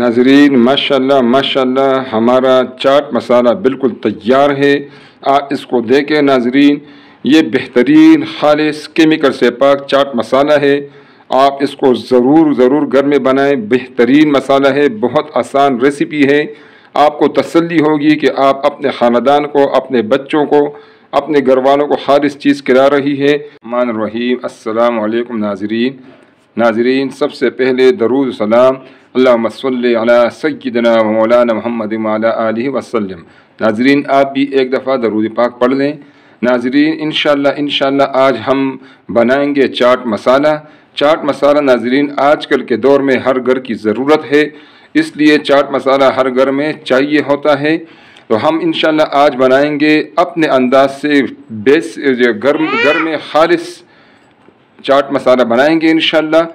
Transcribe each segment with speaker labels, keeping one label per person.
Speaker 1: नाज़रीन माशाल्लाह माशाल्लाह हमारा चाट मसाला बिल्कुल तैयार है। आप इसको देखें नाज़रीन, ये बेहतरीन खालिस केमिकल से पाक चाट मसाला है। आप इसको ज़रूर घर में बनाएं। बेहतरीन मसाला है, बहुत आसान रेसिपी है। आपको तसल्ली होगी कि आप अपने ख़ानदान को, अपने बच्चों को, अपने घर वालों को खालिस चीज़ खिला रही है। रहमान रहीम। अस्सलामु अलैकुम नाज़रीन सबसे पहले दरूद सलाम अल्लाहुम्मा सल्ली अला सय्यिदिना व मौलाना मुहम्मद व अला आलिहि वसल्लम। नाज़रीन आप भी एक दफ़ा दरूद पाक पढ़ लें। नाज़रीन इंशाअल्लाह आज हम बनाएंगे चाट मसाला। चाट मसाला नाज़रीन आजकल के दौर में हर घर की ज़रूरत है, इसलिए चाट मसाला हर घर में चाहिए होता है। तो हम इंशाअल्लाह आज बनाएंगे अपने अंदाज से घर में खालिस चाट मसाला बनाएंगे इंशाअल्लाह।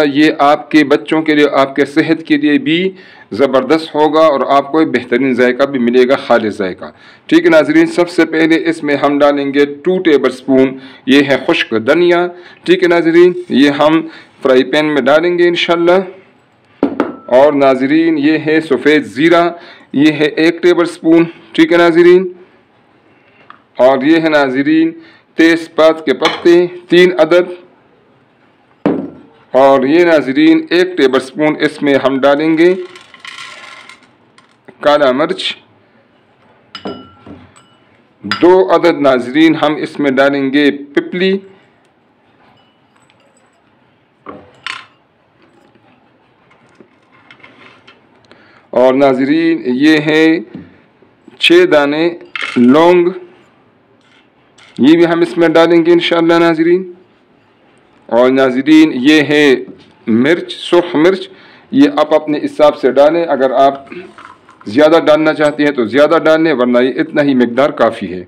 Speaker 1: ये आपके बच्चों के लिए, आपके सेहत के लिए भी ज़बरदस्त होगा और आपको एक बेहतरीन जायका भी मिलेगा, खालिस जायका। ठीक है नाज़रीन, सबसे पहले इसमें हम डालेंगे 2 टेबल स्पून ये है खुश्क धनिया। ठीक है नाज़रीन, ये हम फ्राई पैन में डालेंगे इंशाअल्लाह। और नाज़रीन ये है सफ़ेद ज़ीरा, ये है 1 टेबल स्पून। ठीक है नाज़रीन, और ये है नाज़रीन तेज़पात के पत्ते 3 अदद। और ये नाज़रीन 1 टेबल स्पून इसमें हम डालेंगे काला मिर्च। 2 अदद नाज़रीन हम इसमें डालेंगे पिपली। और नाज़रीन ये है 6 दाने लौंग, ये भी हम इसमें डालेंगे इंशाअल्लाह नाज़रीन। और नाज़रीन ये है मिर्च, सुर्ख मिर्च, ये आप अपने हिसाब से डालें। अगर आप ज़्यादा डालना चाहते हैं तो ज़्यादा डालें, वरना ये इतना ही मिकदार काफ़ी है।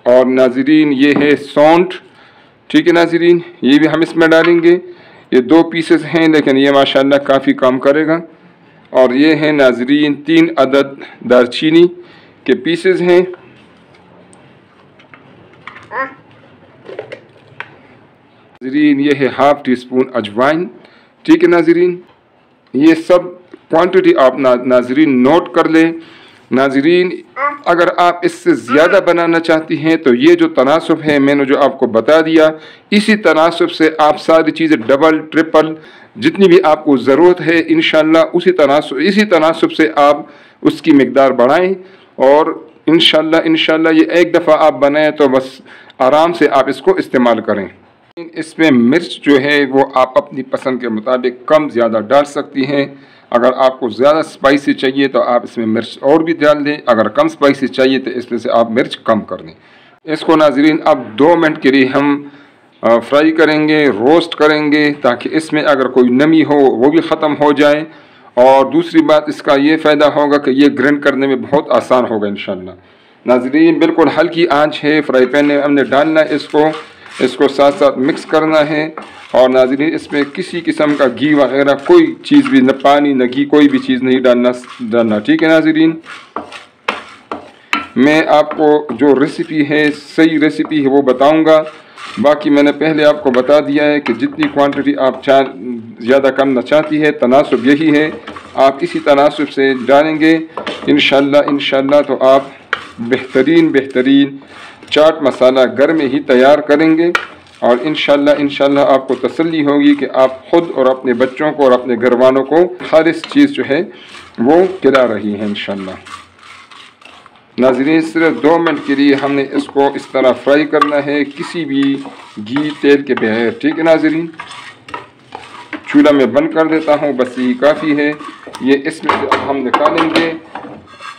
Speaker 1: और नाज़रीन ये है सौंठ। ठीक है नाज़रीन, ये भी हम इसमें डालेंगे। ये 2 पीसेस हैं, लेकिन ये माशाल्लाह काफ़ी काम करेगा। और ये है नाज़रीन 3 अदद दालचीनी के पीसेस हैं। नाज़रीन ये है ½ टी स्पून अजवाइन। ठीक है नाज़रीन, ये सब क्वांटिटी आप नाज़रीन नोट कर लें। नाज़रीन अगर आप इससे ज़्यादा बनाना चाहती हैं तो ये जो तनासुब है मैंने जो आपको बता दिया, इसी तनासुब से आप सारी चीज़ें डबल ट्रिपल जितनी भी आपको ज़रूरत है इंशाअल्लाह इसी तनासुब से आप उसकी मिकदार बढ़ाएं। और इंशाअल्लाह ये एक दफ़ा आप बनाएं तो बस आराम से आप इसको इस्तेमाल करें। इसमें मिर्च जो है वो आप अपनी पसंद के मुताबिक कम ज़्यादा डाल सकती हैं। अगर आपको ज़्यादा स्पाइसी चाहिए तो आप इसमें मिर्च और भी डाल दें, अगर कम स्पाइसी चाहिए तो इसमें से आप मिर्च कम कर दें। इसको नाज़रीन अब 2 मिनट के लिए हम फ्राई करेंगे, रोस्ट करेंगे, ताकि इसमें अगर कोई नमी हो वो भी ख़त्म हो जाए। और दूसरी बात इसका ये फ़ायदा होगा कि ये ग्राइंड करने में बहुत आसान होगा इंशाअल्लाह। नाज़रीन बिल्कुल हल्की आंच है, फ्राई पैन में हमने डालना है इसको साथ साथ मिक्स करना है। और नाज़रीन इसमें किसी किस्म का घी वगैरह कोई चीज़ भी, न पानी न घी, कोई भी चीज़ नहीं डालना। ठीक है नाज़रीन, मैं आपको जो रेसिपी है सही रेसिपी है वो बताऊंगा। बाकी मैंने पहले आपको बता दिया है कि जितनी क्वांटिटी आप ज़्यादा करना चाहती है, तनासुब यही है, आप इसी तनासुब से डालेंगे इंशाअल्लाह तो आप बेहतरीन चाट मसाला घर में ही तैयार करेंगे। और इंशाअल्लाह आपको तसल्ली होगी कि आप ख़ुद और अपने बच्चों को और अपने घर वालों को खालिस चीज़ जो है वो खिला रही हैं इंशाअल्लाह। नाज़रीन सिर्फ 2 मिनट के लिए हमने इसको इस तरह फ्राई करना है, किसी भी घी तेल के बगैर। ठीक है नाज़रीन, चूल्हा में बंद कर देता हूँ, बस यही काफ़ी है। ये इसमें से हम निकालेंगे।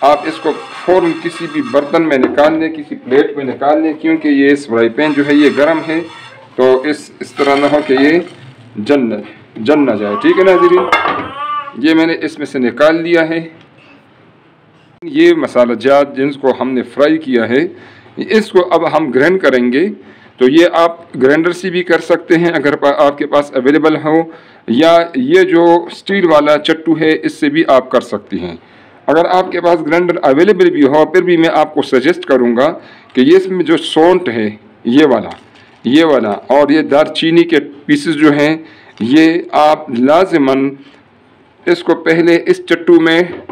Speaker 1: आप इसको फ़ौरन किसी भी बर्तन में निकाल लें, किसी प्लेट में निकाल लें, क्योंकि ये इस फ्राई पैन जो है ये गर्म है, तो इस तरह ना हो कि ये जल ना जाए। ठीक है नाज़रीन, ये मैंने इसमें से निकाल लिया है। ये मसाला जात जिनको हमने फ्राई किया है, इसको अब हम ग्राइंड करेंगे। तो ये आप ग्राइंडर से भी कर सकते हैं अगर आपके पास अवेलेबल हो, या ये जो स्टील वाला चट्टू है इससे भी आप कर सकती हैं। अगर आपके पास ग्राइंडर अवेलेबल भी हो, फिर भी मैं आपको सजेस्ट करूँगा कि ये इसमें जो सौंठ है ये वाला और ये दालचीनी के पीसेस जो हैं ये आप लाज़िमन इसको पहले इस चट्टू में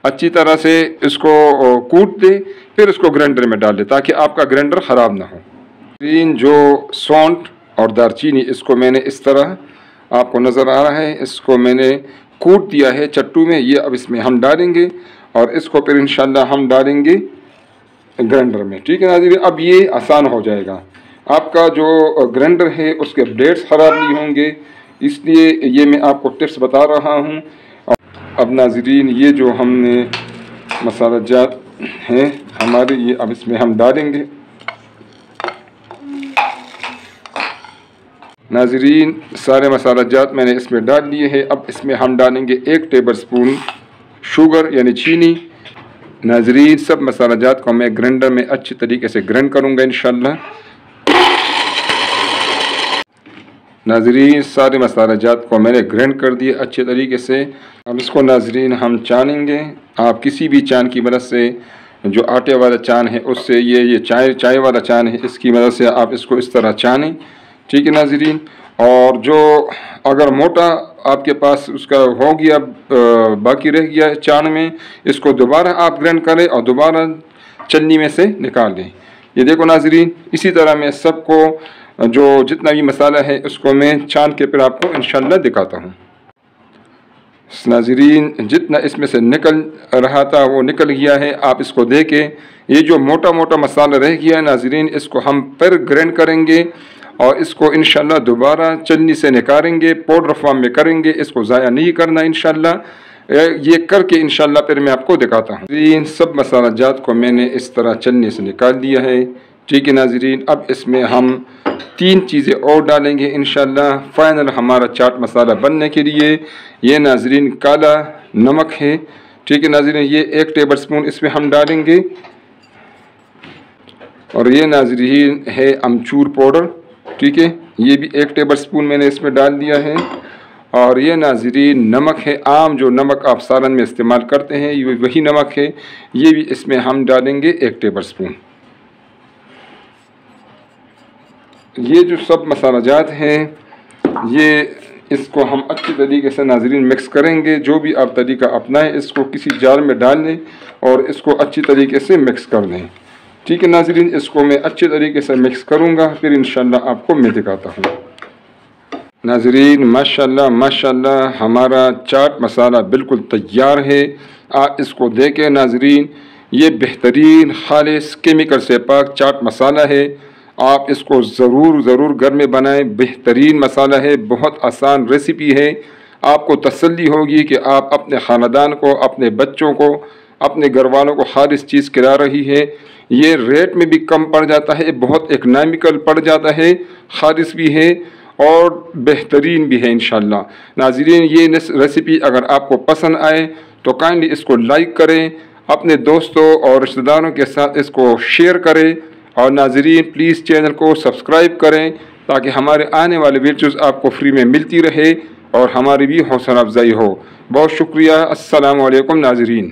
Speaker 1: अच्छी तरह से इसको कूट दे, फिर इसको ग्राइंडर में डाल दे ताकि आपका ग्राइंडर ख़राब ना हो। जो सौंठ और दालचीनी इसको मैंने इस तरह आपको नज़र आ रहा है, इसको मैंने कूट दिया है चट्टू में। ये अब इसमें हम डालेंगे और इसको फिर इंशाल्लाह हम डालेंगे ग्राइंडर में। ठीक है नाज़रीन, अब ये आसान हो जाएगा। आपका जो ग्राइंडर है उसके ब्लेड्स ख़राब नहीं होंगे, इसलिए ये मैं आपको टिप्स बता रहा हूँ। अब नाज़रीन ये जो हमने मसाला जात हैं हमारे, ये अब इसमें हम डालेंगे। नाज़रीन सारे मसाला जात मैंने इसमें डाल लिए हैं। अब इसमें हम डालेंगे 1 टेबलस्पून शुगर यानी चीनी। नाज़रीन सब मसाला जात को मैं ग्राइंडर में अच्छी तरीके से ग्राइंड करूँगा इंशाल्लाह। नाज़रीन सारे मसाला जात को मैंने ग्राइंड कर दिए अच्छे तरीके से। अब इसको नाज़रीन हम छानेंगे। आप किसी भी चान की मदद से, जो आटे वाला चान है उससे, ये चाय वाला चान है, इसकी मदद से आप इसको इस तरह छानें। ठीक है नाज़रीन। और जो अगर मोटा आपके पास उसका हो गया, बाकी रह गया चान में, इसको दोबारा आप ग्राइंड करें और दोबारा चन्नी में से निकाल दें। ये देखो नाज़रीन, इसी तरह मैं सबको जो जितना भी मसाला है उसको मैं छान के फिर आपको इंशाल्लाह दिखाता हूँ। नाज़रीन जितना इसमें से निकल रहा था वो निकल गया है। आप इसको देखें, ये जो मोटा मोटा मसाला रह गया है नाज़रीन, इसको हम फिर ग्राइंड करेंगे और इसको इंशाल्लाह दोबारा चन्नी से निकालेंगे, पाउडर फॉर्म में करेंगे। इसको ज़ाया नहीं करना इंशाल्लाह। ये करके इंशाल्लाह फिर मैं आपको दिखाता हूँ। इन सब मसाला जात को मैंने इस तरह चन्नी से निकाल दिया है। ठीक है नाज़रीन, अब इसमें हम 3 चीज़ें और डालेंगे इंशाल्लाह फ़ाइनल हमारा चाट मसाला बनने के लिए। ये नाज़रीन काला नमक है। ठीक है नाज़रीन, ये 1 टेबलस्पून इसमें हम डालेंगे। और ये नाज़रीन है अमचूर पाउडर। ठीक है, ये भी 1 टेबलस्पून मैंने इसमें डाल दिया है। और ये नाज़रीन नमक है, आम जो नमक आप सालन में इस्तेमाल करते हैं ये वही नमक है, ये भी इसमें हम डालेंगे 1 टेबलस्पून। ये जो सब मसाला जात हैं ये इसको हम अच्छी तरीके से नाज़रीन मिक्स करेंगे। जो भी आप तरीका अपनाएं, इसको किसी जार में डाल लें और इसको अच्छी तरीके से मिक्स कर दें। ठीक है नाज़रीन, इसको मैं अच्छे तरीके से मिक्स करूँगा, फिर इंशाल्लाह आपको मैं दिखाता हूँ। नाज़रीन माशाल्लाह माशाल्लाह हमारा चाट मसाला बिल्कुल तैयार है। आप इसको देखें नाज़रीन, ये बेहतरीन खालिस केमिकल से पाक चाट मसाला है। आप इसको ज़रूर घर में बनाएं। बेहतरीन मसाला है, बहुत आसान रेसिपी है। आपको तसल्ली होगी कि आप अपने ख़ानदान को, अपने बच्चों को, अपने घर वालों को खालिस चीज़ खिला रही है। ये रेट में भी कम पड़ जाता है, बहुत इकनॉमिकल पड़ जाता है, खालिस भी है और बेहतरीन भी है इंशाल्लाह। नाज़रीन ये रेसिपी अगर आपको पसंद आए तो काइंडली इसको लाइक करें, अपने दोस्तों और रिश्तेदारों के साथ इसको शेयर करें और नाज़रीन प्लीज़ चैनल को सब्सक्राइब करें ताकि हमारे आने वाले वीडियोज़ आपको फ्री में मिलती रहे और हमारी भी हौसला अफजाई हो। बहुत शुक्रिया। अस्सलामु अलैकुम नाज़रीन।